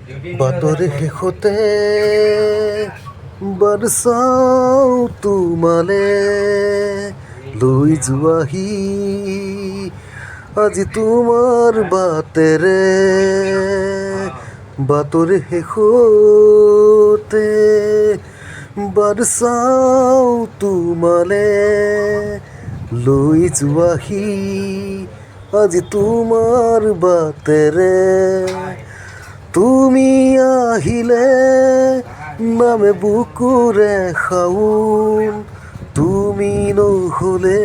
বাটৰে শেষতে বাৰচাও তোমালে লৈ যোৱাহি আজি তোমাৰ বাটেৰে বাটৰে শেষতে বাৰচাও তোমালে লৈ যোৱাহি আজি তোমাৰ বাটেৰে তুমি আহিলে নামে বুকুৰে খাওঁ তুমি নহ'লে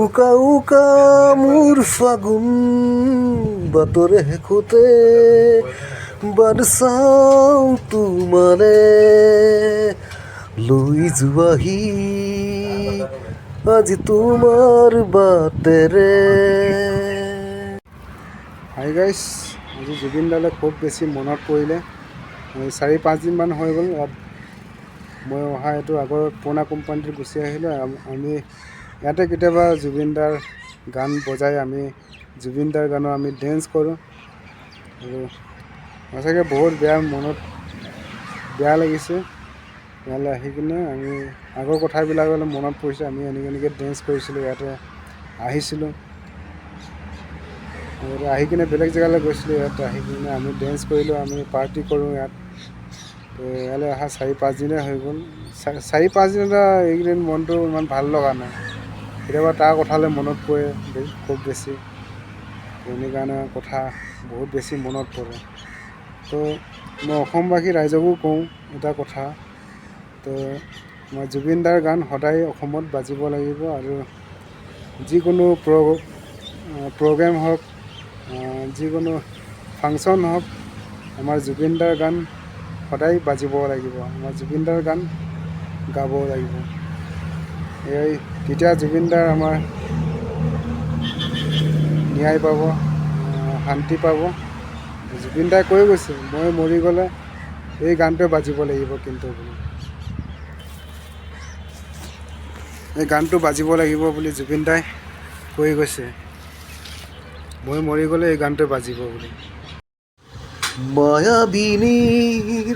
উকা উকা মোৰ ফাগুন বাটৰে শেষতে বাৰচাও তোমালে লৈ যোৱাহি আজি তোমাৰ বাটেৰে। হাই গাইছ, আজি জুবিন দালৈ খুব বেছি মনত পৰিলে। 4-5 দিনমান হৈ গ'ল ইয়াত মই অহা। এইটো আগৰ পুৰণা কোম্পানীটোত গুচি আহিলোঁ। আমি ইয়াতে কেতিয়াবা জুবিন দাৰ গান বজাই আমি জুবিন দাৰ গানত আমি ডেন্স কৰোঁ। আৰু সঁচাকৈ বহুত মনত বেয়া লাগিছে। ইয়ালৈ আহি কিনে আমি আগৰ কথাবিলাক অলপ মনত পৰিছে। আমি এনেকৈ ডেন্স কৰিছিলোঁ, ইয়াতে আহিছিলোঁ। আহি কিনে বেলেগ জেগালৈ গৈছিলোঁ। ইয়াত আহি কিনে আমি ডেন্স কৰিলোঁ, আমি পাৰ্টি কৰোঁ ইয়াত। তো ইয়ালৈ অহা 4-5 দিনে হৈ গ'ল। 4-5 দিনত এইকেইদিন মনটো ইমান ভাল লগা নাই। কেতিয়াবা তাৰ কথালৈ মনত পৰে খুব বেছি। এনেকুৱা কথা বহুত বেছি মনত পৰে। তো মই অসমবাসী ৰাইজকো কওঁ এটা কথা, তো মই জুবিন দাৰ গান সদায় অসমত বাজিব লাগিব। আৰু যিকোনো প্ৰগ্ৰেম হওক, যিকোনো ফাংচন হওক, আমাৰ জুবিন দাৰ গান সদায় বাজিব লাগিব। আমাৰ জুবিন দাৰ গান গাব লাগিব। তেতিয়া জুবিন দাৰ আমাৰ ন্যায় পাব, শান্তি পাব। জুবিন দাই কৈ গৈছে, মই মৰি গ'লে এই গানটোৱে বাজিব লাগিব। কিন্তু এই গানটো বাজিব লাগিব বুলি জুবিন দাই কৈ গৈছে, মই মৰি গ'লে এই গানটোৱে বাজিব বুলি। মায়াবিনী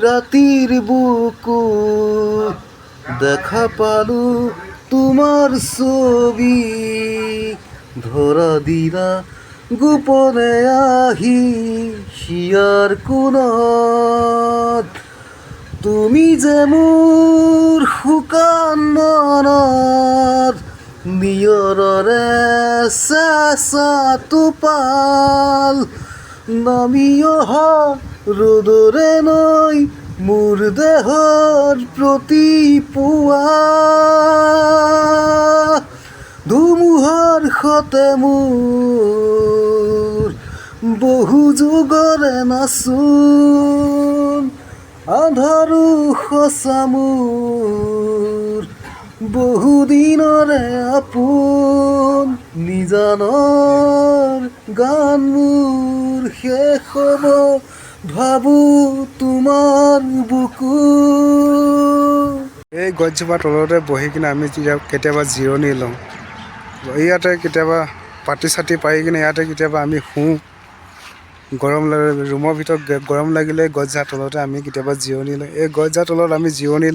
ৰাতিৰ বুকু দেখা পালো তোমাৰ ছবি, ধৰা দিলা গোপনে আহি হিয়াৰ কোণত। তুমি যে মোৰ শুকান মনত নিয়ৰৰে চেঁচা টোপাল, নামি অহা ৰ'দৰে নৈ মোৰ দেহৰ প্ৰতি পুৱা, ধুমুহাৰ সতে মোৰ বহু যুগৰে নাচোন, আন্ধাৰো সঁচা মোৰ বহুদিনৰে আপোন, নিজানৰ গান মোৰ শেষ হ'ব ভাবোঁ তোমাৰ বুকু। এই গছজোপা তলতে বহি কিনে আমি কেতিয়াবা জিৰণি লওঁ। ইয়াতে কেতিয়াবা পাতি চাতি পাৰি কিনে ইয়াতে কেতিয়াবা আমি শুওঁ। গৰম ৰুমৰ ভিতৰত গৰম লাগিলে গছজোপাৰ তলতে আমি কেতিয়াবা জিৰণি লওঁ। এই গছজোপাৰ তলত আমি জিৰণি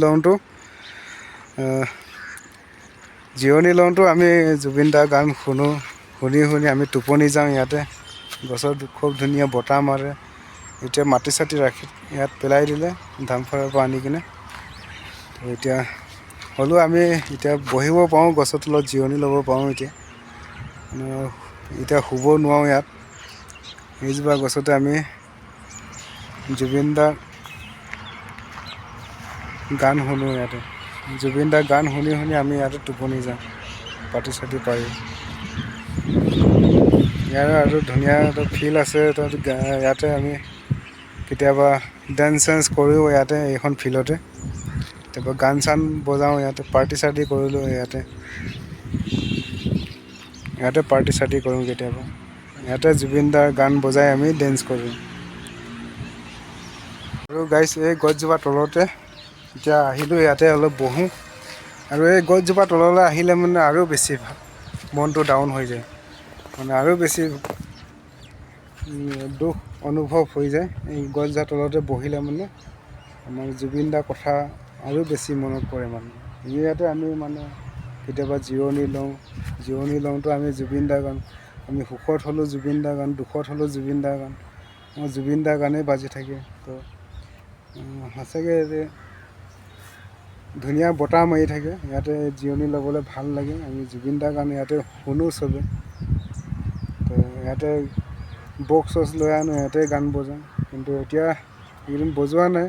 লওঁতো আমি জুবিন দাৰ গান শুনি আমি টোপনি যাওঁ। ইয়াতে গছত খুব ধুনীয়া বতাহ মাৰে। এতিয়া মাটি চাটি ৰাখি ইয়াত পেলাই দিলে ধামখৰৰ পৰা আনি কিনে। তো এতিয়া হ'লেও আমি এতিয়া বহিব পাৰোঁ, গছৰ তলত জিৰণি ল'ব পাৰোঁ। এতিয়া শুব নোৱাৰোঁ ইয়াত। এইজোপা গছতে আমি জুবিন দাৰ গান শুনো। ইয়াতে জুবিন দাৰ গান শুনি আমি ইয়াতে টোপনি যাওঁ পাতি চাতি পাৰি। ইয়াৰ আৰু ধুনীয়া এটা ফিল আছে। ইয়াতে আমি কেতিয়াবা ডেন্স চেন্স কৰোঁ ইয়াতে, এইখন ফিল্ডতে। তাৰপৰা গান চান বজাওঁ ইয়াতে, পাৰ্টি চাৰ্টি কৰিলোঁ ইয়াতে পাৰ্টি চাৰ্টি কৰোঁ কেতিয়াবা। ইয়াতে জুবিন দাৰ গান বজাই আমি ডেন্স কৰোঁ। আৰু গাইছ, এই গছজোপা তলতে এতিয়া আহিলোঁ, ইয়াতে অলপ বহোঁ। আৰু এই গছজোপা তললৈ আহিলে মানে আৰু বেছি মনটো ডাউন হৈ যায়, মানে আৰু বেছি দুখ অনুভৱ হৈ যায়। এই গছজোপা তলতে বহিলে মানে আমাৰ জুবিন দাৰ কথা আৰু বেছি মনত পৰে মানে। ইয়াতে আমি মানে কেতিয়াবা জিৰণি লওঁতো আমি জুবিন দাৰ গান, আমি সুখত হ'লেও জুবিন দাৰ গান, দুখত হ'লেও জুবিন দাৰ গান, আমাৰ জুবিন দাৰ গানেই বাজি থাকে। তো সঁচাকৈ ধুনীয়া বতাহ মাৰি থাকে ইয়াতে, জিৰণি ল'বলৈ ভাল লাগে। আমি জুবিন দাৰ গান ইয়াতে শুনো চবে। তো ইয়াতে বক্স চক্স লৈ আনো, ইয়াতে গান বজাওঁ। কিন্তু এতিয়া এইকেইদিন বজোৱা নাই।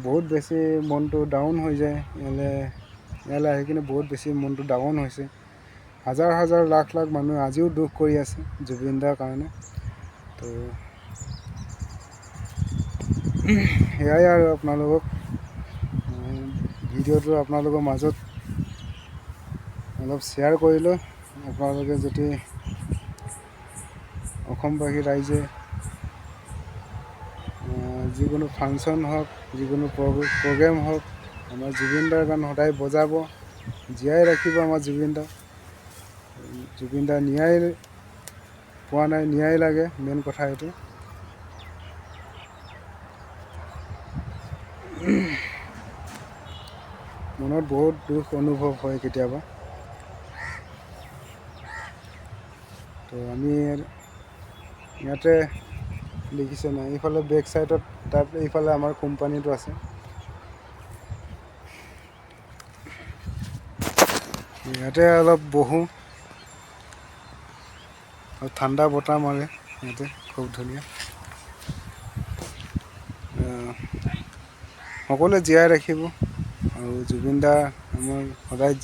বহুত বেছি মনটো ডাউন হৈ যায়। ইয়ালৈ আহি কিনে বহুত বেছি মনটো ডাউন হৈছে। হাজাৰ হাজাৰ লাখ লাখ মানুহে আজিও দুখ কৰি আছে জুবিন দাৰ কাৰণে। তো সেয়াই আৰু আপোনালোকক ভিডিঅ'টো আপোনালোকৰ মাজত অলপ শ্বেয়াৰ কৰিলোঁ। আপোনালোকে যদি অসমবাসী ৰাইজে যিকোনো ফাংচন হওক, যিকোনো প্ৰগ্ৰেম হওক, আমাৰ জুবিন দাৰ গান সদায় বজাব, জীয়াই ৰাখিব আমাৰ জুবিন দাক। জুবিন দাৰ ন্যায় পোৱা নাই, ন্যায় লাগে, মেইন কথা এইটো। মনত বহুত দুখ অনুভৱ হয় কেতিয়াবা। তো আমি ইয়াতে দেখিছে নাই, এইফালে বেক চাইডত তাত এইফালে আমাৰ কোম্পানীটো আছে। ইয়াতে অলপ বহোঁ আৰু ঠাণ্ডা বতাহ মাৰে ইয়াতে, খুব ধুনীয়া। সকলোৱে জীয়াই ৰাখিব আৰু জুবিন দা আমাৰ সদায়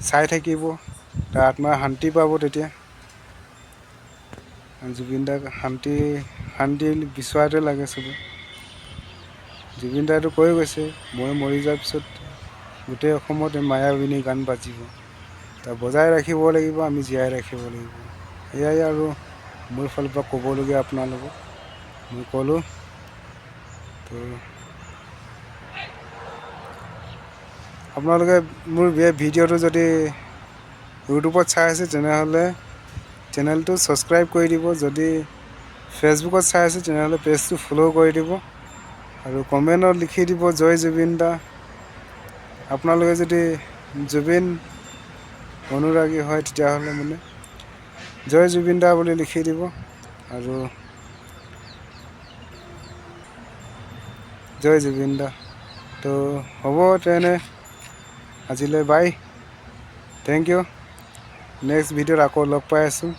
চাই থাকিব, তাৰ আত্মাই শান্তি পাব তেতিয়া। জুবিন দাক শান্তি বিচৰাতে লাগে চবে। জুবিন দাইতো কৈ গৈছে, মই মৰি যোৱাৰ পিছত গোটেই অসমতে মায়াবিনী গান বাজিব। তাৰ বজাই ৰাখিব লাগিব, আমি জীয়াই ৰাখিব লাগিব। এয়াই আৰু মোৰ ফালৰ পৰা ক'বলগীয়া আপোনালোকক মই ক'লোঁ। তো আপোনালোকে মোৰ ভিডিঅ'টো যদি ইউটিউবত চাই আছে তেনেহ'লে চেনেলটো ছাবস্ক্ৰাইব কৰি দিব। যদি ফেচবুকত চাই আছে তেনেহ'লে পেজটো ফ'ল' কৰি দিব আৰু কমেণ্টত লিখি দিব জয় জুবিন দা। আপোনালোকে যদি জুবিন অনুৰাগী হয় তেতিয়াহ'লে মানে জয় জুবিন দা বুলি লিখি দিব। আৰু জয় জুবিন দা। তো হ'ব তেনে আজিলৈ বাই, থেংক ইউ। নেক্সট ভিডিঅ'ত আকৌ লগ পাই আছোঁ।